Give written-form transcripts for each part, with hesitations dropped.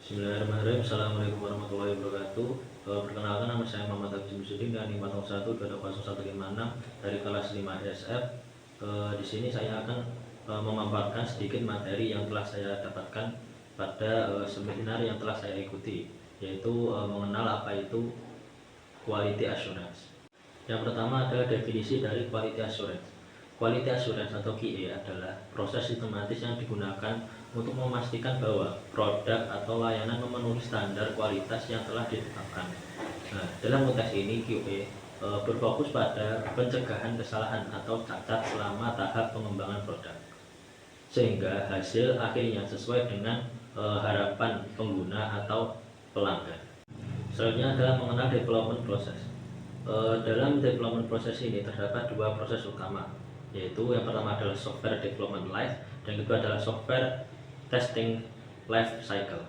Bismillahirrahmanirrahim. Assalamualaikum warahmatullahi wabarakatuh. Perkenalkan, nama saya Muhammad Abdi Musudin dari 401 dari kelas 5 SF. Di sini saya akan memaparkan sedikit materi yang telah saya dapatkan pada seminar yang telah saya ikuti, yaitu mengenal apa itu quality assurance. Yang pertama adalah definisi dari quality assurance. Quality assurance atau QA adalah proses sistematis yang digunakan untuk memastikan bahwa produk atau layanan memenuhi standar kualitas yang telah ditetapkan. Nah, dalam konteks ini QA berfokus pada pencegahan kesalahan atau cacat selama tahap pengembangan produk, sehingga hasil akhirnya sesuai dengan harapan pengguna atau pelanggan. Selanjutnya adalah mengenal development process. Dalam development proses ini terdapat dua proses utama, yaitu yang pertama adalah software development life dan yang kedua adalah software testing life cycle.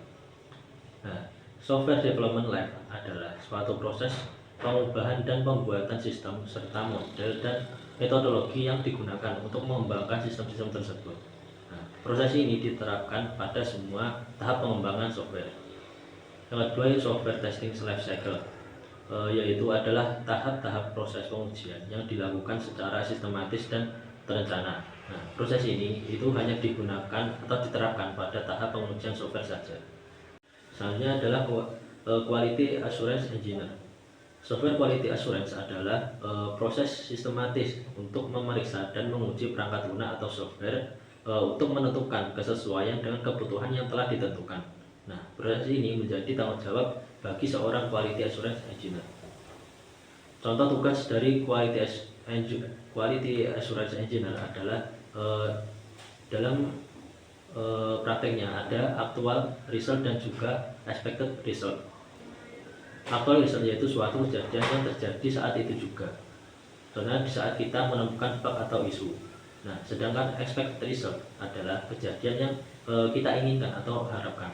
Nah, software development life adalah suatu proses pengubahan dan pembuatan sistem serta model dan metodologi yang digunakan untuk mengembangkan sistem-sistem tersebut. Nah, proses ini diterapkan pada semua tahap pengembangan software. Yang kedua yaitu software testing life cycle, yaitu adalah tahap-tahap proses pengujian yang dilakukan secara sistematis dan terencana. Nah, proses ini itu hanya digunakan atau diterapkan pada tahap pengujian software saja. Selanjutnya adalah quality assurance engineer. Software quality assurance adalah proses sistematis untuk memeriksa dan menguji perangkat lunak atau software untuk menentukan kesesuaian dengan kebutuhan yang telah ditentukan. Nah, proses ini menjadi tanggung jawab bagi seorang quality assurance engineer. Contoh tugas dari quality assurance engineer adalah dalam prakteknya ada actual result dan juga expected result. Actual result yaitu suatu kejadian yang terjadi saat itu juga, karena di saat kita menemukan bug atau isu. Nah, sedangkan expected result adalah kejadian yang kita inginkan atau harapkan.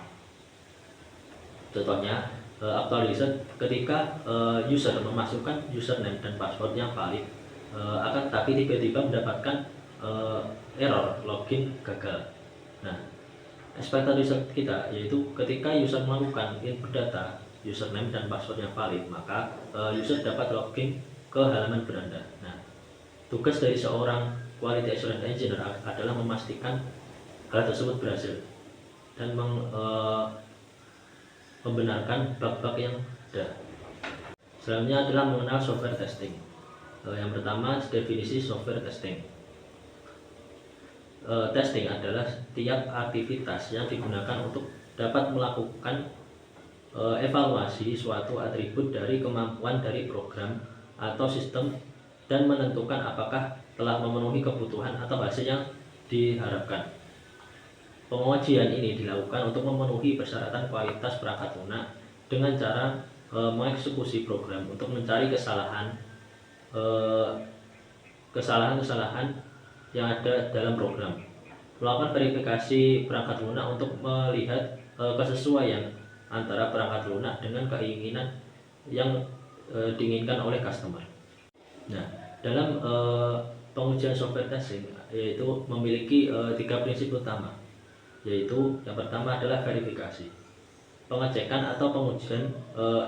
Contohnya, actual result ketika user memasukkan username dan password yang valid, akan tapi tiba-tiba mendapatkan error login gagal. Nah, expected result kita yaitu ketika user melakukan input data username dan password yang valid, maka user dapat login ke halaman beranda. Nah, tugas dari seorang quality assurance engineer adalah memastikan hal tersebut berhasil dan membenarkan bug-bug yang ada. Selanjutnya adalah mengenal software testing. Yang pertama, definisi software testing. Testing adalah setiap aktivitas yang digunakan untuk dapat melakukan evaluasi suatu atribut dari kemampuan dari program atau sistem dan menentukan apakah telah memenuhi kebutuhan atau hasil yang diharapkan. Pengujian ini dilakukan untuk memenuhi persyaratan kualitas perangkat lunak dengan cara mengeksekusi program untuk mencari kesalahan yang ada dalam program, melakukan verifikasi perangkat lunak untuk melihat kesesuaian antara perangkat lunak dengan keinginan yang diinginkan oleh customer. Nah, dalam pengujian software testing yaitu memiliki 3 prinsip utama, yaitu yang pertama adalah verifikasi, pengecekan atau pengujian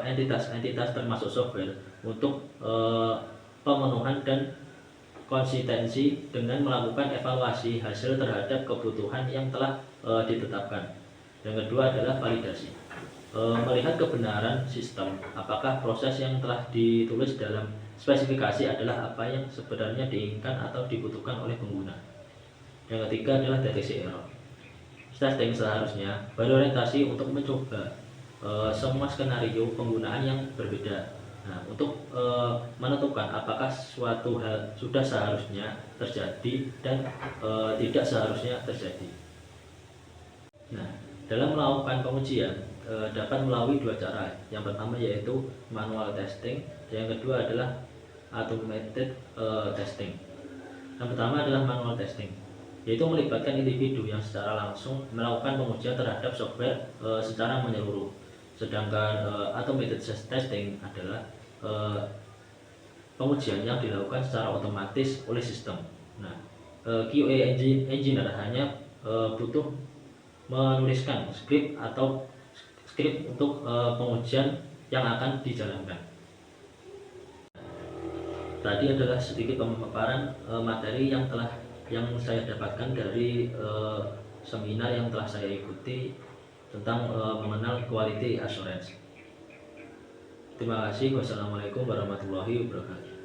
entitas-entitas termasuk software untuk pemenuhan dan konsistensi dengan melakukan evaluasi hasil terhadap kebutuhan yang telah ditetapkan. Yang kedua adalah validasi, melihat kebenaran sistem, apakah proses yang telah ditulis dalam spesifikasi adalah apa yang sebenarnya diinginkan atau dibutuhkan oleh pengguna. Yang ketiga adalah deteksi error. Testing seharusnya berorientasi untuk mencoba semua skenario penggunaan yang berbeda. Nah, untuk menentukan apakah suatu hal sudah seharusnya terjadi dan tidak seharusnya terjadi. Nah, dalam melakukan pengujian dapat melalui 2 cara. Yang pertama yaitu manual testing, yang kedua adalah automated testing. Yang pertama adalah manual testing, yaitu melibatkan individu yang secara langsung melakukan pengujian terhadap software secara menyeluruh. Sedangkan automated testing adalah pengujian yang dilakukan secara otomatis oleh sistem. Nah, QA engineer hanya butuh menuliskan skrip atau skrip untuk pengujian yang akan dijalankan. Tadi adalah sedikit pemaparan materi yang saya dapatkan dari seminar yang telah saya ikuti tentang mengenal quality assurance. Terima kasih. Wassalamualaikum warahmatullahi wabarakatuh.